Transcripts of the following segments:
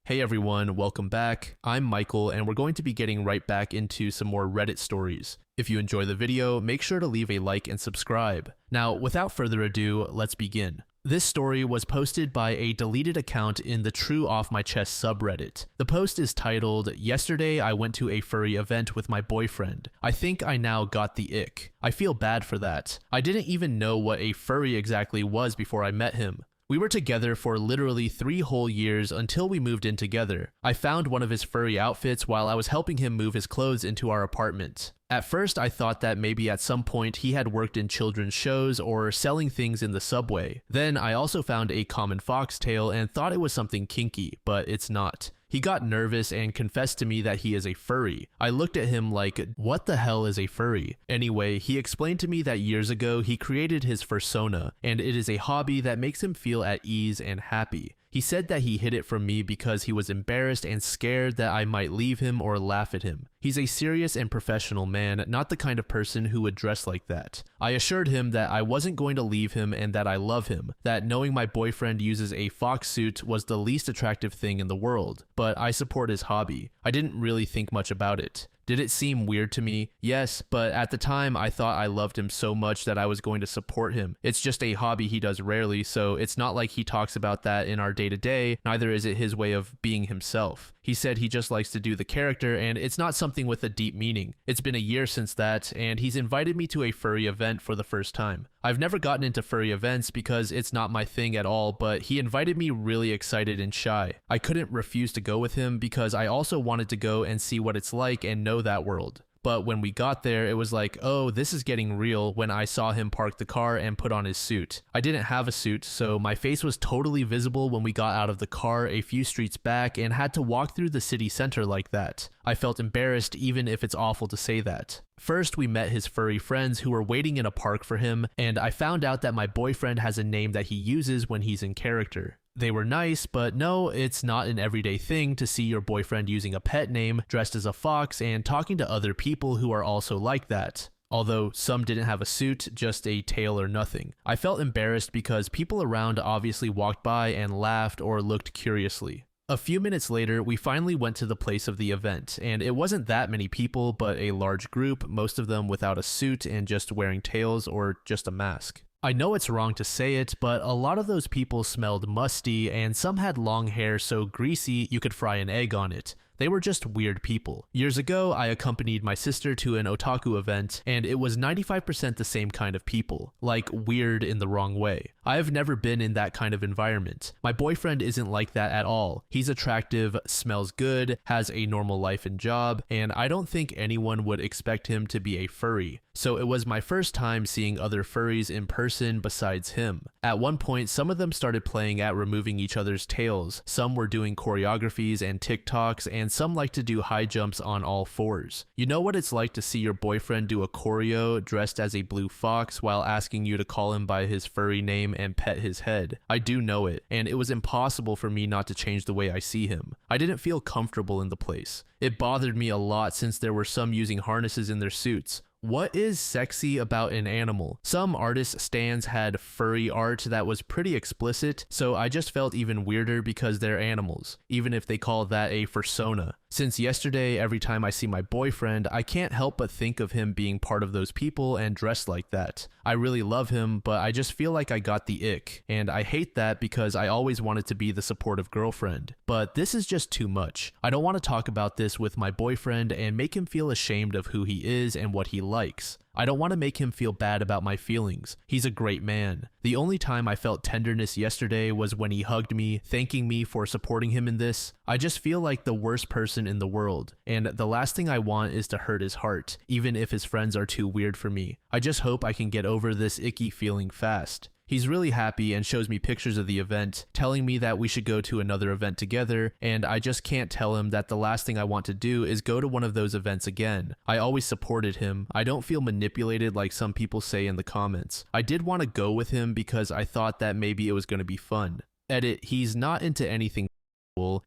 Hey everyone, welcome back. I'm Michael and we're going to be getting right back into some more Reddit stories. If you enjoy the video, make sure to leave a like and subscribe. Now, without further ado, let's begin. This story was posted by a deleted account in the trueoffmychest subreddit. The post is titled, "Yesterday I went to a furry event with my boyfriend. I think I now got the ick. I feel bad for that. I didn't even know what a furry exactly was before I met him. We were together for literally 3 whole years until we moved in together. I found one of his furry outfits while I was helping him move his clothes into our apartment. At first, I thought that maybe at some point he had worked in children's shows or selling things in the subway. Then I also found a common foxtail and thought it was something kinky, but it's not. He got nervous and confessed to me that he is a furry. I looked at him like, what the hell is a furry? Anyway, he explained to me that years ago he created his fursona, and it is a hobby that makes him feel at ease and happy. He said that he hid it from me because he was embarrassed and scared that I might leave him or laugh at him. He's a serious and professional man, not the kind of person who would dress like that. I assured him that I wasn't going to leave him and that I love him, that knowing my boyfriend uses a fox suit was the least attractive thing in the world, but I support his hobby. I didn't really think much about it. Did it seem weird to me? Yes, but at the time I thought I loved him so much that I was going to support him. It's just a hobby he does rarely, so it's not like he talks about that in our day-to-day, neither is it his way of being himself. He said he just likes to do the character, and it's not something with a deep meaning. It's been a year since that, and he's invited me to a furry event for the first time. I've never gotten into furry events because it's not my thing at all, but he invited me really excited and shy. I couldn't refuse to go with him because I also wanted to go and see what it's like and know that world. But when we got there, it was like, oh, this is getting real when I saw him park the car and put on his suit. I didn't have a suit, so my face was totally visible when we got out of the car a few streets back and had to walk through the city center like that. I felt embarrassed even if it's awful to say that. First, we met his furry friends who were waiting in a park for him, and I found out that my boyfriend has a name that he uses when he's in character. They were nice, but no, it's not an everyday thing to see your boyfriend using a pet name, dressed as a fox, and talking to other people who are also like that. Although some didn't have a suit, just a tail or nothing. I felt embarrassed because people around obviously walked by and laughed or looked curiously. A few minutes later, we finally went to the place of the event, and it wasn't that many people, but a large group, most of them without a suit and just wearing tails or just a mask. I know it's wrong to say it, but a lot of those people smelled musty, and some had long hair so greasy you could fry an egg on it. They were just weird people. Years ago, I accompanied my sister to an otaku event, and it was 95% the same kind of people, like weird in the wrong way. I have never been in that kind of environment. My boyfriend isn't like that at all. He's attractive, smells good, has a normal life and job, and I don't think anyone would expect him to be a furry. So it was my first time seeing other furries in person besides him. At one point, some of them started playing at removing each other's tails. Some were doing choreographies and TikToks, and some like to do high jumps on all fours. You know what it's like to see your boyfriend do a choreo dressed as a blue fox while asking you to call him by his furry name and pet his head. I do know it, and it was impossible for me not to change the way I see him. I didn't feel comfortable in the place. It bothered me a lot since there were some using harnesses in their suits. What is sexy about an animal? Some artist stands had furry art that was pretty explicit, so I just felt even weirder because they're animals, even if they call that a fursona. Since yesterday, every time I see my boyfriend, I can't help but think of him being part of those people and dressed like that. I really love him, but I just feel like I got the ick, and I hate that because I always wanted to be the supportive girlfriend. But this is just too much. I don't want to talk about this with my boyfriend and make him feel ashamed of who he is and what he likes. I don't want to make him feel bad about my feelings. He's a great man. The only time I felt tenderness yesterday was when he hugged me, thanking me for supporting him in this. I just feel like the worst person in the world, and the last thing I want is to hurt his heart, even if his friends are too weird for me. I just hope I can get over this icky feeling fast. He's really happy and shows me pictures of the event, telling me that we should go to another event together, and I just can't tell him that the last thing I want to do is go to one of those events again. I always supported him. I don't feel manipulated like some people say in the comments. I did want to go with him because I thought that maybe it was going to be fun. Edit, he's not into anything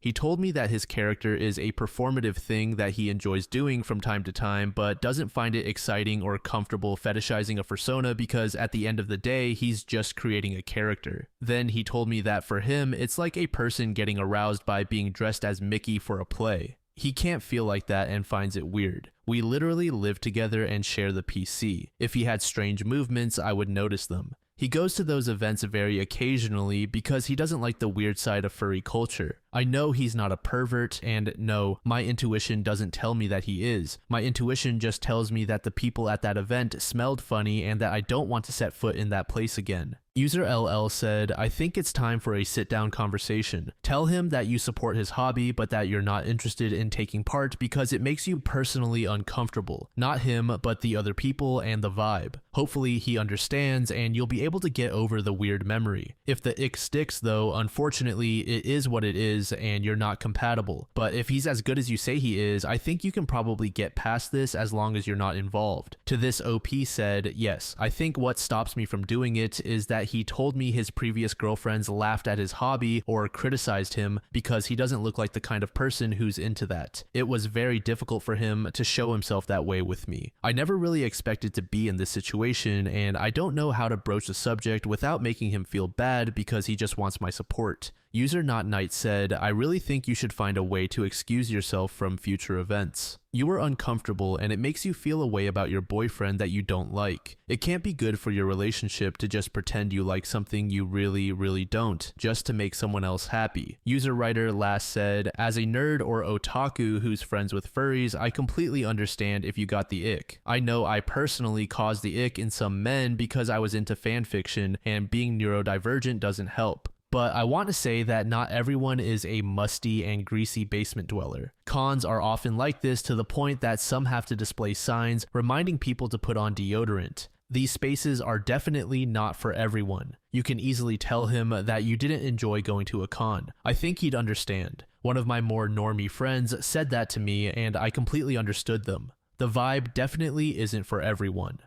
He told me that his character is a performative thing that he enjoys doing from time to time, but doesn't find it exciting or comfortable fetishizing a persona because at the end of the day, he's just creating a character. Then he told me that for him, it's like a person getting aroused by being dressed as Mickey for a play. He can't feel like that and finds it weird. We literally live together and share the PC. If he had strange movements, I would notice them. He goes to those events very occasionally because he doesn't like the weird side of furry culture. I know he's not a pervert, and no, my intuition doesn't tell me that he is. My intuition just tells me that the people at that event smelled funny and that I don't want to set foot in that place again. User LL said, I think it's time for a sit-down conversation. Tell him that you support his hobby, but that you're not interested in taking part because it makes you personally uncomfortable. Not him, but the other people and the vibe. Hopefully he understands and you'll be able to get over the weird memory. If the ick sticks though, unfortunately it is what it is and you're not compatible. But if he's as good as you say he is, I think you can probably get past this as long as you're not involved. To this, OP said, yes, I think what stops me from doing it is that he told me his previous girlfriends laughed at his hobby or criticized him because he doesn't look like the kind of person who's into that. It was very difficult for him to show himself that way with me. I never really expected to be in this situation, and I don't know how to broach the subject without making him feel bad because he just wants my support. User Not Knight said, I really think you should find a way to excuse yourself from future events. You are uncomfortable and it makes you feel a way about your boyfriend that you don't like. It can't be good for your relationship to just pretend you like something you really don't, just to make someone else happy. User Writer Last said, as a nerd or otaku who's friends with furries, I completely understand if you got the ick. I know I personally caused the ick in some men because I was into fanfiction and being neurodivergent doesn't help. But I want to say that not everyone is a musty and greasy basement dweller. Cons are often like this to the point that some have to display signs reminding people to put on deodorant. These spaces are definitely not for everyone. You can easily tell him that you didn't enjoy going to a con. I think he'd understand. One of my more normie friends said that to me and I completely understood them. The vibe definitely isn't for everyone.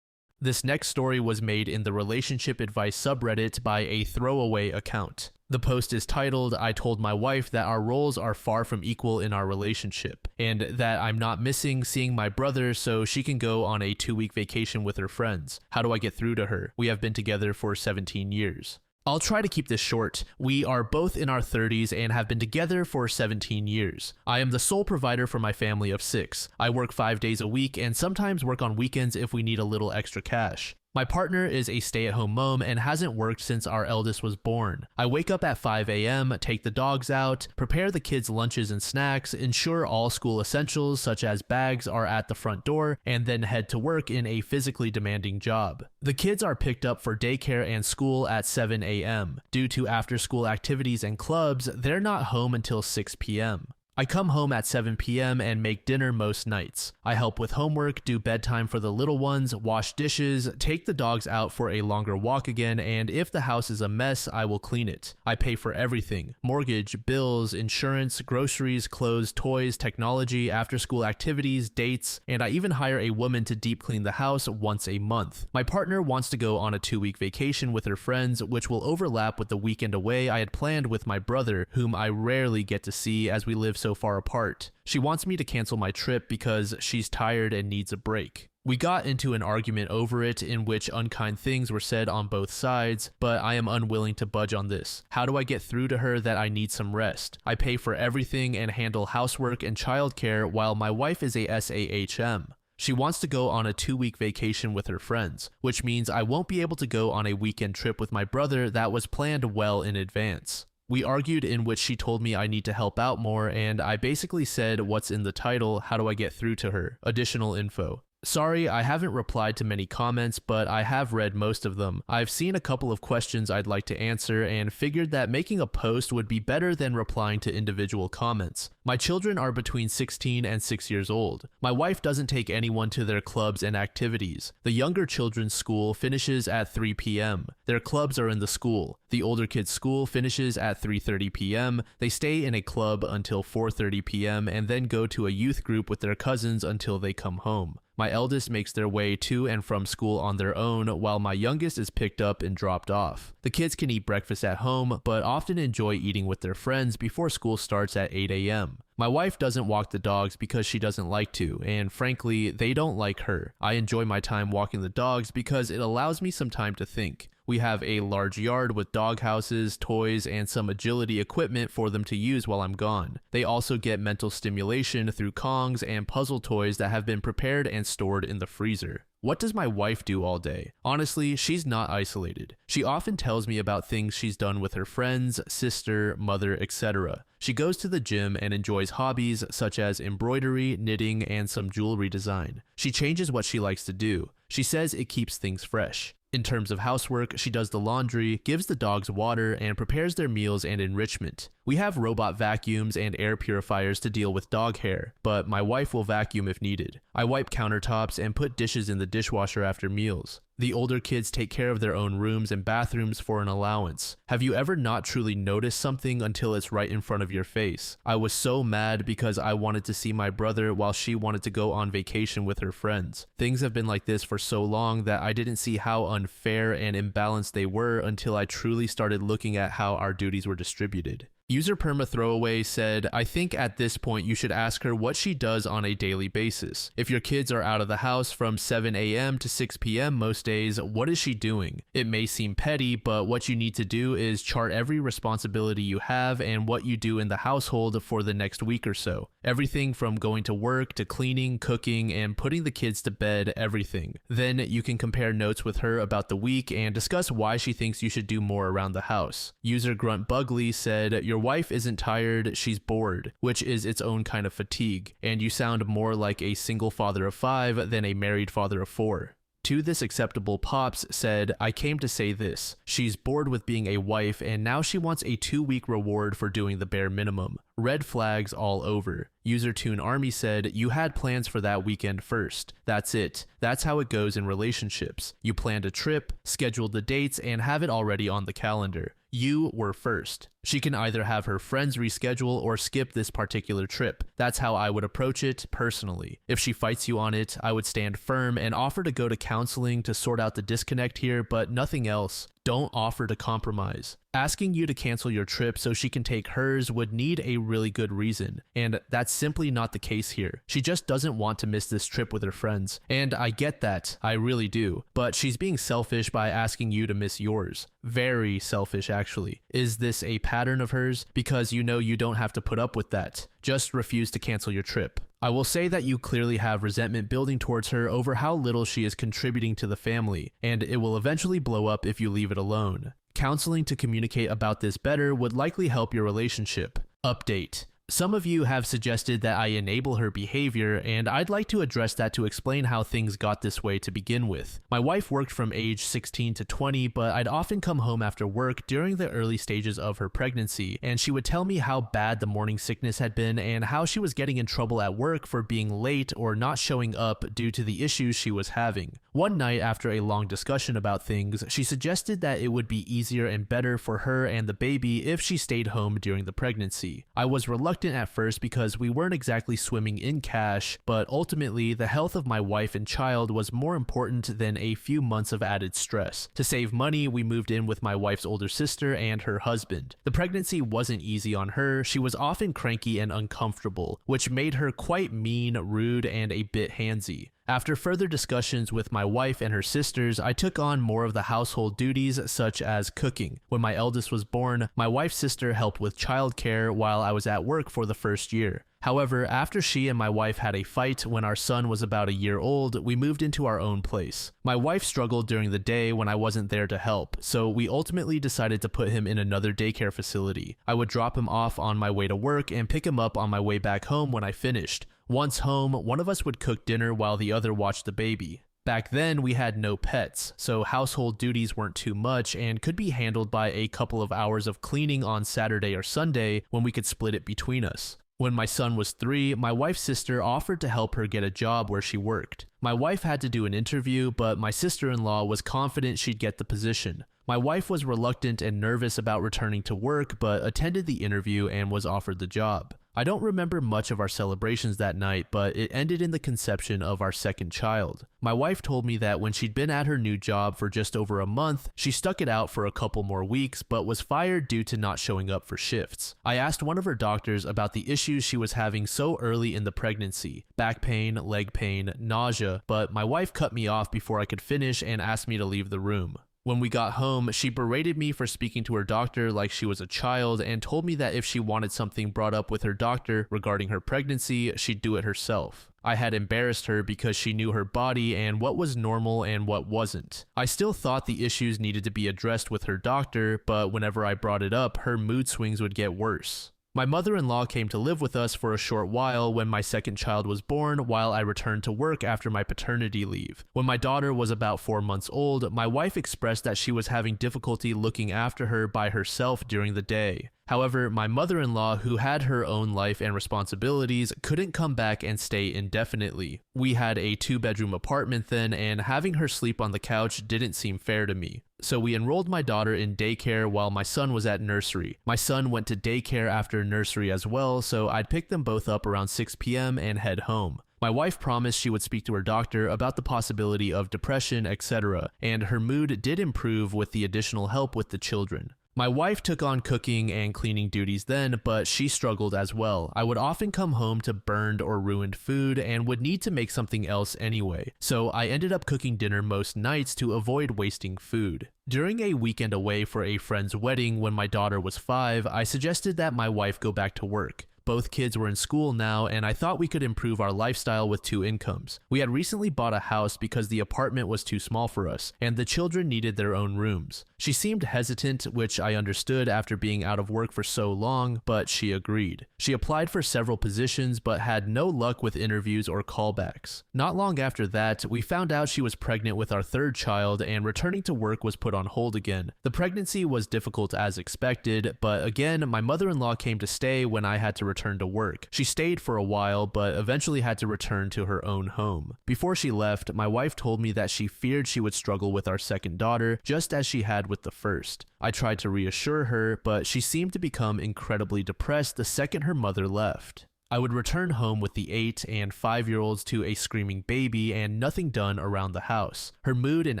This next story was made in the relationship advice subreddit by a throwaway account. The post is titled, I told my wife that our roles are far from equal in our relationship, and that I'm not missing seeing my brother so she can go on a 2-week vacation with her friends. How do I get through to her? We have been together for 17 years. I'll try to keep this short. We are both in our 30s and have been together for 17 years. I am the sole provider for my family of 6. I work 5 days a week and sometimes work on weekends if we need a little extra cash. My partner is a stay-at-home mom and hasn't worked since our eldest was born. I wake up at 5 a.m., take the dogs out, prepare the kids' lunches and snacks, ensure all school essentials such as bags are at the front door, and then head to work in a physically demanding job. The kids are picked up for daycare and school at 7 a.m. Due to after-school activities and clubs, they're not home until 6 p.m. I come home at 7 p.m. and make dinner most nights. I help with homework, do bedtime for the little ones, wash dishes, take the dogs out for a longer walk again, and if the house is a mess, I will clean it. I pay for everything: mortgage, bills, insurance, groceries, clothes, toys, technology, after-school activities, dates, and I even hire a woman to deep clean the house once a month. My partner wants to go on a 2-week vacation with her friends, which will overlap with the weekend away I had planned with my brother, whom I rarely get to see as we live so far apart. She wants me to cancel my trip because she's tired and needs a break. We got into an argument over it in which unkind things were said on both sides, but I am unwilling to budge on this. How do I get through to her that I need some rest? I pay for everything and handle housework and childcare while my wife is a SAHM. She wants to go on a 2-week vacation with her friends, which means I won't be able to go on a weekend trip with my brother that was planned well in advance. We argued in which she told me I need to help out more, and I basically said what's in the title, how do I get through to her? Additional info. Sorry, I haven't replied to many comments, but I have read most of them. I've seen a couple of questions I'd like to answer and figured that making a post would be better than replying to individual comments. My children are between 16 and 6 years old. My wife doesn't take anyone to their clubs and activities. The younger children's school finishes at 3 p.m. Their clubs are in the school. The older kids' school finishes at 3:30 p.m. They stay in a club until 4:30 p.m. and then go to a youth group with their cousins until they come home. My eldest makes their way to and from school on their own, while my youngest is picked up and dropped off. The kids can eat breakfast at home, but often enjoy eating with their friends before school starts at 8 a.m. My wife doesn't walk the dogs because she doesn't like to, and frankly, they don't like her. I enjoy my time walking the dogs because it allows me some time to think. We have a large yard with dog houses, toys, and some agility equipment for them to use while I'm gone. They also get mental stimulation through Kongs and puzzle toys that have been prepared and stored in the freezer. What does my wife do all day? Honestly, she's not isolated. She often tells me about things she's done with her friends, sister, mother, etc. She goes to the gym and enjoys hobbies such as embroidery, knitting, and some jewelry design. She changes what she likes to do. She says it keeps things fresh. In terms of housework, she does the laundry, gives the dogs water, and prepares their meals and enrichment. We have robot vacuums and air purifiers to deal with dog hair, but my wife will vacuum if needed. I wipe countertops and put dishes in the dishwasher after meals. The older kids take care of their own rooms and bathrooms for an allowance. Have you ever not truly noticed something until it's right in front of your face? I was so mad because I wanted to see my brother while she wanted to go on vacation with her friends. Things have been like this for so long that I didn't see how unfair and imbalanced they were until I truly started looking at how our duties were distributed. User Perma Throwaway said, I think at this point you should ask her what she does on a daily basis. If your kids are out of the house from 7 a.m. to 6 p.m. most days, what is she doing? It may seem petty, but what you need to do is chart every responsibility you have and what you do in the household for the next week or so. Everything from going to work to cleaning, cooking, and putting the kids to bed, everything. Then you can compare notes with her about the week and discuss why she thinks you should do more around the house. User Grunt Bugly said, your wife isn't tired, she's bored, which is its own kind of fatigue, and you sound more like a single father of 5 than a married father of 4. To This Acceptable Pops said, I came to say this. She's bored with being a wife and now she wants a 2-week reward for doing the bare minimum. Red flags all over. User Toon Army said, you had plans for that weekend first. That's it. That's how it goes in relationships. You planned a trip, scheduled the dates, and have it already on the calendar. You were first. She can either have her friends reschedule or skip this particular trip. That's how I would approach it personally. If she fights you on it, I would stand firm and offer to go to counseling to sort out the disconnect here, but nothing else. Don't offer to compromise. Asking you to cancel your trip so she can take hers would need a really good reason, and that's simply not the case here. She just doesn't want to miss this trip with her friends, and I get that, I really do, but she's being selfish by asking you to miss yours. Very selfish, actually. Is this a pattern of hers? Because you know you don't have to put up with that. Just refuse to cancel your trip. I will say that you clearly have resentment building towards her over how little she is contributing to the family, and it will eventually blow up if you leave it alone. Counseling to communicate about this better would likely help your relationship. Update. Some of you have suggested that I enable her behavior, and I'd like to address that to explain how things got this way to begin with. My wife worked from age 16 to 20, but I'd often come home after work during the early stages of her pregnancy, and she would tell me how bad the morning sickness had been and how she was getting in trouble at work for being late or not showing up due to the issues she was having. One night, after a long discussion about things, she suggested that it would be easier and better for her and the baby if she stayed home during the pregnancy. I was reluctant at first because we weren't exactly swimming in cash, but ultimately the health of my wife and child was more important than a few months of added stress. To save money, we moved in with my wife's older sister and her husband. The pregnancy wasn't easy on her. She was often cranky and uncomfortable, which made her quite mean, rude, and a bit handsy. After further discussions with my wife and her sisters, I took on more of the household duties such as cooking. When my eldest was born, my wife's sister helped with childcare while I was at work for the first year. However, after she and my wife had a fight when our son was about a year old, we moved into our own place. My wife struggled during the day when I wasn't there to help, so we ultimately decided to put him in another daycare facility. I would drop him off on my way to work and pick him up on my way back home when I finished. Once home, one of us would cook dinner while the other watched the baby. Back then, we had no pets, so household duties weren't too much and could be handled by a couple of hours of cleaning on Saturday or Sunday when we could split it between us. When my son was 3, my wife's sister offered to help her get a job where she worked. My wife had to do an interview, but my sister-in-law was confident she'd get the position. My wife was reluctant and nervous about returning to work, but attended the interview and was offered the job. I don't remember much of our celebrations that night, but it ended in the conception of our second child. My wife told me that when she'd been at her new job for just over a month, she stuck it out for a couple more weeks, but was fired due to not showing up for shifts. I asked one of her doctors about the issues she was having so early in the pregnancy: back pain, leg pain, nausea, but my wife cut me off before I could finish and asked me to leave the room. When we got home, she berated me for speaking to her doctor like she was a child and told me that if she wanted something brought up with her doctor regarding her pregnancy, she'd do it herself. I had embarrassed her because she knew her body and what was normal and what wasn't. I still thought the issues needed to be addressed with her doctor, but whenever I brought it up, her mood swings would get worse. My mother-in-law came to live with us for a short while when my second child was born, while I returned to work after my paternity leave. When my daughter was about 4 months old, my wife expressed that she was having difficulty looking after her by herself during the day. However, my mother-in-law, who had her own life and responsibilities, couldn't come back and stay indefinitely. We had a 2-bedroom apartment then, and having her sleep on the couch didn't seem fair to me. So we enrolled my daughter in daycare while my son was at nursery. My son went to daycare after nursery as well, so I'd pick them both up around 6 p.m. and head home. My wife promised she would speak to her doctor about the possibility of depression, etc., and her mood did improve with the additional help with the children. My wife took on cooking and cleaning duties then, but she struggled as well. I would often come home to burned or ruined food and would need to make something else anyway, so I ended up cooking dinner most nights to avoid wasting food. During a weekend away for a friend's wedding when my daughter was 5, I suggested that my wife go back to work. Both kids were in school now, and I thought we could improve our lifestyle with 2 incomes. We had recently bought a house because the apartment was too small for us, and the children needed their own rooms. She seemed hesitant, which I understood after being out of work for so long, but she agreed. She applied for several positions, but had no luck with interviews or callbacks. Not long after that, we found out she was pregnant with our 3rd child, and returning to work was put on hold again. The pregnancy was difficult as expected, but again, my mother-in-law came to stay when I had to return to work. She stayed for a while, but eventually had to return to her own home. Before she left, my wife told me that she feared she would struggle with our second daughter, just as she had with the first. I tried to reassure her, but she seemed to become incredibly depressed the second her mother left. I would return home with the 8 and 5-year-olds to a screaming baby and nothing done around the house. Her mood and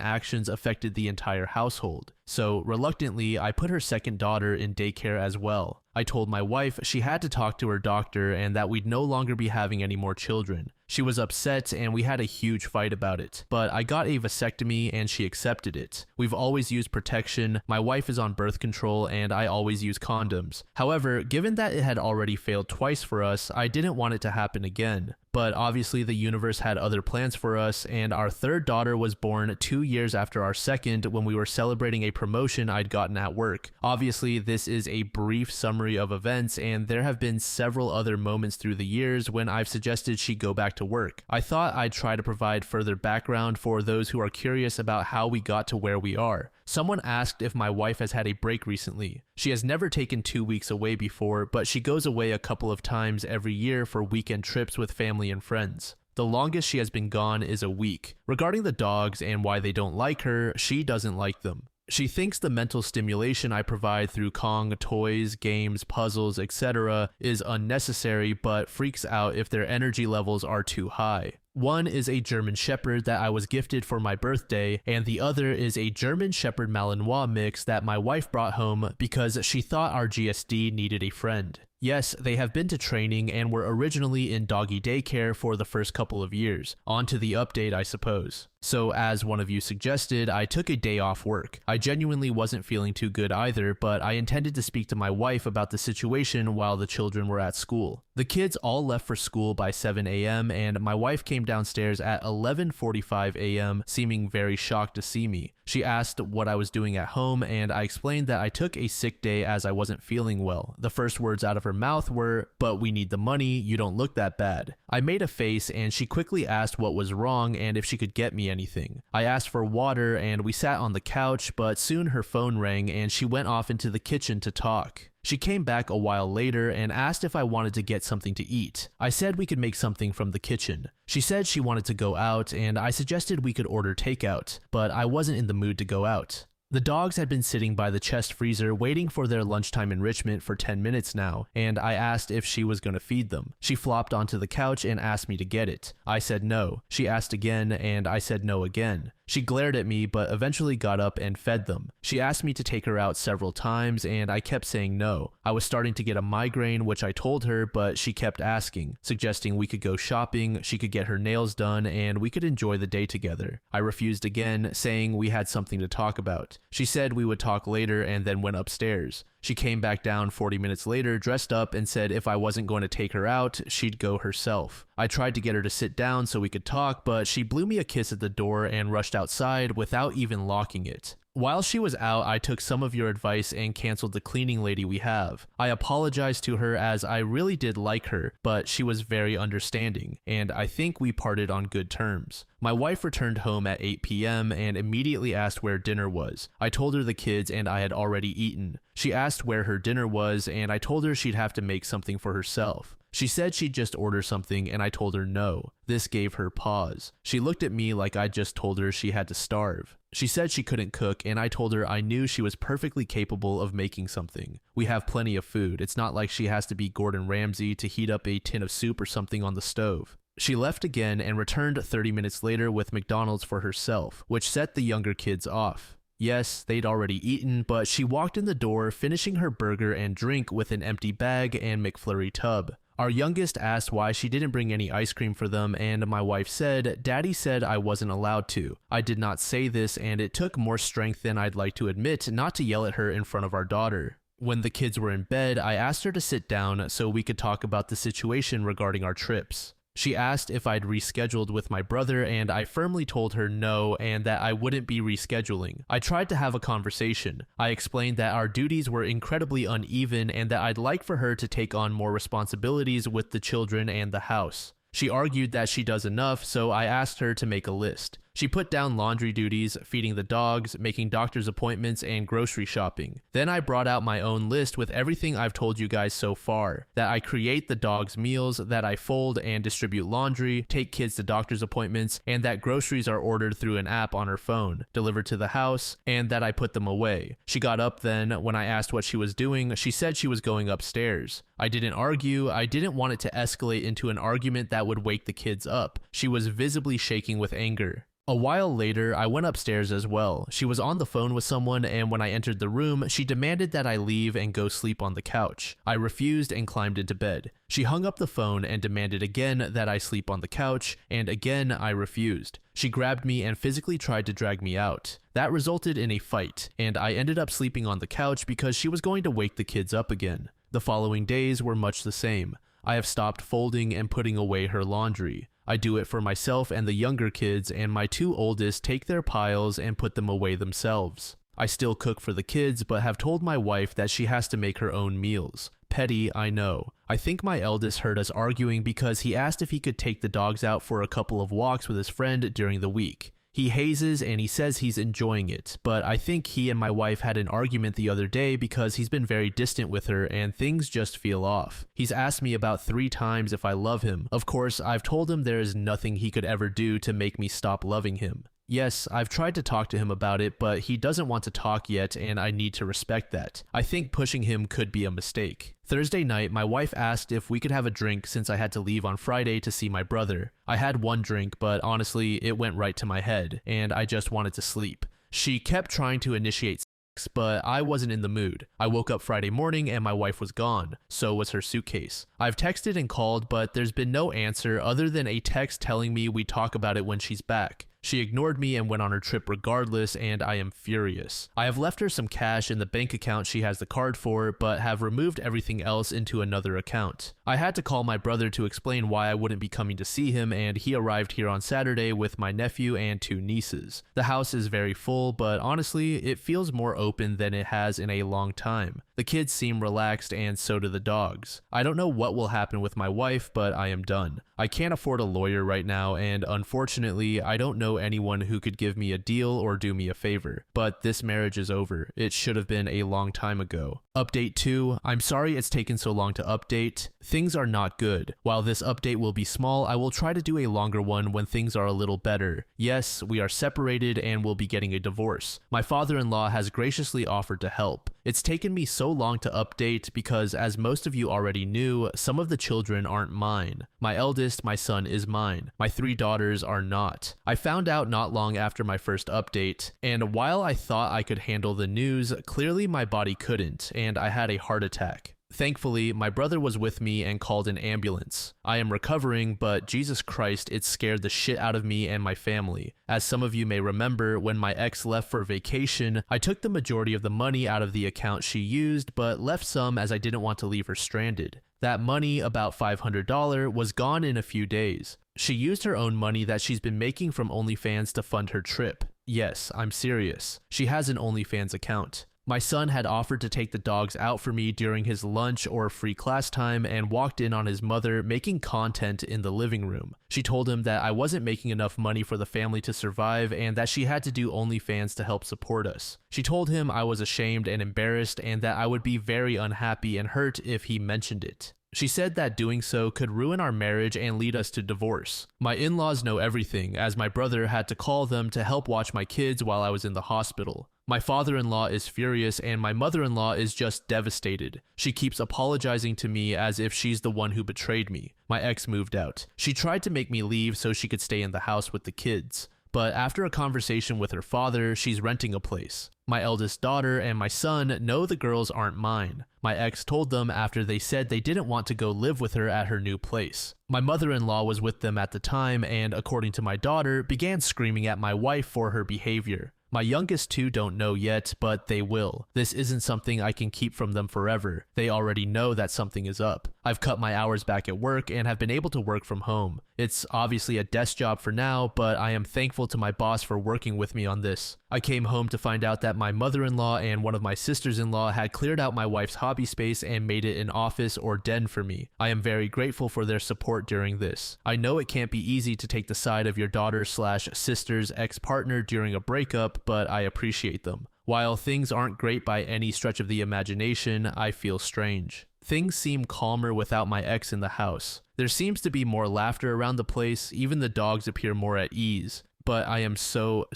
actions affected the entire household. So reluctantly, I put her second daughter in daycare as well. I told my wife she had to talk to her doctor and that we'd no longer be having any more children. She was upset and we had a huge fight about it, but I got a vasectomy and she accepted it. We've always used protection, my wife is on birth control, and I always use condoms. However, given that it had already failed twice for us, I didn't want it to happen again. But obviously the universe had other plans for us, and our 3rd daughter was born 2 years after our second when we were celebrating a promotion I'd gotten at work. Obviously, this is a brief summary of events, and there have been several other moments through the years when I've suggested she go back to work. I thought I'd try to provide further background for those who are curious about how we got to where we are. Someone asked if my wife has had a break recently. She has never taken 2 weeks away before, but she goes away a couple of times every year for weekend trips with family and friends. The longest she has been gone is a week. Regarding the dogs and why they don't like her, she doesn't like them. She thinks the mental stimulation I provide through Kong, toys, games, puzzles, etc. is unnecessary, but freaks out if their energy levels are too high. One is a German Shepherd that I was gifted for my birthday, and the other is a German Shepherd Malinois mix that my wife brought home because she thought our GSD needed a friend. Yes, they have been to training and were originally in doggy daycare for the first couple of years. On to the update, I suppose. So as one of you suggested, I took a day off work. I genuinely wasn't feeling too good either, but I intended to speak to my wife about the situation while the children were at school. The kids all left for school by 7 a.m. and my wife came downstairs at 11:45 a.m. seeming very shocked to see me. She asked what I was doing at home and I explained that I took a sick day as I wasn't feeling well. The first words out of her mouth were, "But we need the money, you don't look that bad." I made a face and she quickly asked what was wrong and if she could get me anything. I asked for water and we sat on the couch, but soon her phone rang and she went off into the kitchen to talk. She came back a while later and asked if I wanted to get something to eat. I said we could make something from the kitchen. She said she wanted to go out and I suggested we could order takeout, but I wasn't in the mood to go out. The dogs had been sitting by the chest freezer waiting for their lunchtime enrichment for 10 minutes now, and I asked if she was going to feed them. She flopped onto the couch and asked me to get it. I said no. She asked again, and I said no again. She glared at me, but eventually got up and fed them. She asked me to take her out several times, and I kept saying no. I was starting to get a migraine, which I told her, but she kept asking, suggesting we could go shopping, she could get her nails done, and we could enjoy the day together. I refused again, saying we had something to talk about. She said we would talk later and then went upstairs. She came back down 40 minutes later, dressed up, and said if I wasn't going to take her out, she'd go herself. I tried to get her to sit down so we could talk, but she blew me a kiss at the door and rushed outside without even locking it. While she was out, I took some of your advice and canceled the cleaning lady we have. I apologized to her as I really did like her, but she was very understanding, and I think we parted on good terms. My wife returned home at 8 p.m. and immediately asked where dinner was. I told her the kids and I had already eaten. She asked where her dinner was, and I told her she'd have to make something for herself. She said she'd just order something, and I told her no. This gave her pause. She looked at me like I'd just told her she had to starve. She said she couldn't cook, and I told her I knew she was perfectly capable of making something. We have plenty of food. It's not like she has to be Gordon Ramsay to heat up a tin of soup or something on the stove. She left again and returned 30 minutes later with McDonald's for herself, which set the younger kids off. Yes, they'd already eaten, but she walked in the door, finishing her burger and drink with an empty bag and McFlurry tub. Our youngest asked why she didn't bring any ice cream for them, and my wife said, "Daddy said I wasn't allowed to." I did not say this, and it took more strength than I'd like to admit not to yell at her in front of our daughter. When the kids were in bed, I asked her to sit down so we could talk about the situation regarding our trips. She asked if I'd rescheduled with my brother, and I firmly told her no and that I wouldn't be rescheduling. I tried to have a conversation. I explained that our duties were incredibly uneven and that I'd like for her to take on more responsibilities with the children and the house. She argued that she does enough, so I asked her to make a list. She put down laundry duties, feeding the dogs, making doctor's appointments, and grocery shopping. Then I brought out my own list with everything I've told you guys so far. That I create the dogs' meals, that I fold and distribute laundry, take kids to doctor's appointments, and that groceries are ordered through an app on her phone, delivered to the house, and that I put them away. She got up then. When I asked what she was doing, she said she was going upstairs. I didn't argue. I didn't want it to escalate into an argument that would wake the kids up. She was visibly shaking with anger. A while later, I went upstairs as well. She was on the phone with someone, and when I entered the room, she demanded that I leave and go sleep on the couch. I refused and climbed into bed. She hung up the phone and demanded again that I sleep on the couch, and again I refused. She grabbed me and physically tried to drag me out. That resulted in a fight, and I ended up sleeping on the couch because she was going to wake the kids up again. The following days were much the same. I have stopped folding and putting away her laundry. I do it for myself and the younger kids, and my two oldest take their piles and put them away themselves. I still cook for the kids, but have told my wife that she has to make her own meals. Petty, I know. I think my eldest heard us arguing because he asked if he could take the dogs out for a couple of walks with his friend during the week. He hazes and he says he's enjoying it, but I think he and my wife had an argument the other day because he's been very distant with her and things just feel off. He's asked me about 3 times if I love him. Of course, I've told him there is nothing he could ever do to make me stop loving him. Yes, I've tried to talk to him about it, but he doesn't want to talk yet, and I need to respect that. I think pushing him could be a mistake. Thursday night, my wife asked if we could have a drink since I had to leave on Friday to see my brother. I had one drink, but honestly, it went right to my head, and I just wanted to sleep. She kept trying to initiate sex, but I wasn't in the mood. I woke up Friday morning and my wife was gone. So was her suitcase. I've texted and called, but there's been no answer other than a text telling me we'd talk about it when she's back. She ignored me and went on her trip regardless, and I am furious. I have left her some cash in the bank account she has the card for, but have removed everything else into another account. I had to call my brother to explain why I wouldn't be coming to see him, and he arrived here on Saturday with my nephew and 2 nieces. The house is very full, but honestly, it feels more open than it has in a long time. The kids seem relaxed, and so do the dogs. I don't know what will happen with my wife, but I am done. I can't afford a lawyer right now, and unfortunately, I don't know anyone who could give me a deal or do me a favor. But this marriage is over. It should have been a long time ago. Update 2. I'm sorry it's taken so long to update. Things are not good. While this update will be small, I will try to do a longer one when things are a little better. Yes, we are separated and will be getting a divorce. My father-in-law has graciously offered to help. It's taken me so long to update because, as most of you already knew, some of the children aren't mine. My eldest, my son, is mine. My 3 daughters are not. I found out not long after my first update, and while I thought I could handle the news, clearly my body couldn't, and I had a heart attack. Thankfully, my brother was with me and called an ambulance. I am recovering, but Jesus Christ, it scared the shit out of me and my family. As some of you may remember, when my ex left for vacation, I took the majority of the money out of the account she used, but left some as I didn't want to leave her stranded. That money, about $500, was gone in a few days. She used her own money that she's been making from OnlyFans to fund her trip. Yes, I'm serious. She has an OnlyFans account. My son had offered to take the dogs out for me during his lunch or free class time and walked in on his mother making content in the living room. She told him that I wasn't making enough money for the family to survive and that she had to do OnlyFans to help support us. She told him I was ashamed and embarrassed and that I would be very unhappy and hurt if he mentioned it. She said that doing so could ruin our marriage and lead us to divorce. My in-laws know everything, as my brother had to call them to help watch my kids while I was in the hospital. My father-in-law is furious and my mother-in-law is just devastated. She keeps apologizing to me as if she's the one who betrayed me. My ex moved out. She tried to make me leave so she could stay in the house with the kids. But after a conversation with her father, she's renting a place. My eldest daughter and my son know the girls aren't mine. My ex told them after they said they didn't want to go live with her at her new place. My mother-in-law was with them at the time and, according to my daughter, began screaming at my wife for her behavior. My youngest 2 don't know yet, but they will. This isn't something I can keep from them forever. They already know that something is up. I've cut my hours back at work and have been able to work from home. It's obviously a desk job for now, but I am thankful to my boss for working with me on this. I came home to find out that my mother-in-law and one of my sisters-in-law had cleared out my wife's hobby space and made it an office or den for me. I am very grateful for their support during this. I know it can't be easy to take the side of your daughter/sister's ex-partner during a breakup, but I appreciate them. While things aren't great by any stretch of the imagination, I feel strange. Things seem calmer without my ex in the house. There seems to be more laughter around the place, even the dogs appear more at ease. But I am so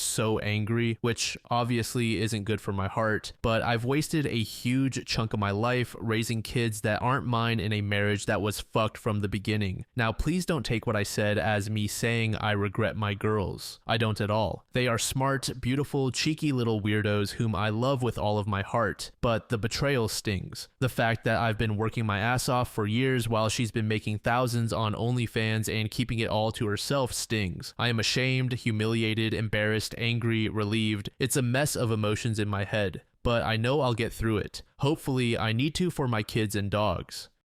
angry, which obviously isn't good for my heart, but I've wasted a huge chunk of my life raising kids that aren't mine in a marriage that was fucked from the beginning. Now, please don't take what I said as me saying I regret my girls. I don't at all. They are smart, beautiful, cheeky little weirdos whom I love with all of my heart, but the betrayal stings. The fact that I've been working my ass off for years while she's been making thousands on OnlyFans and keeping it all to herself stings. I am ashamed, humiliated, embarrassed, angry, relieved. It's a mess of emotions in my head, but I know I'll get through it. Hopefully, I need to for my kids and dogs.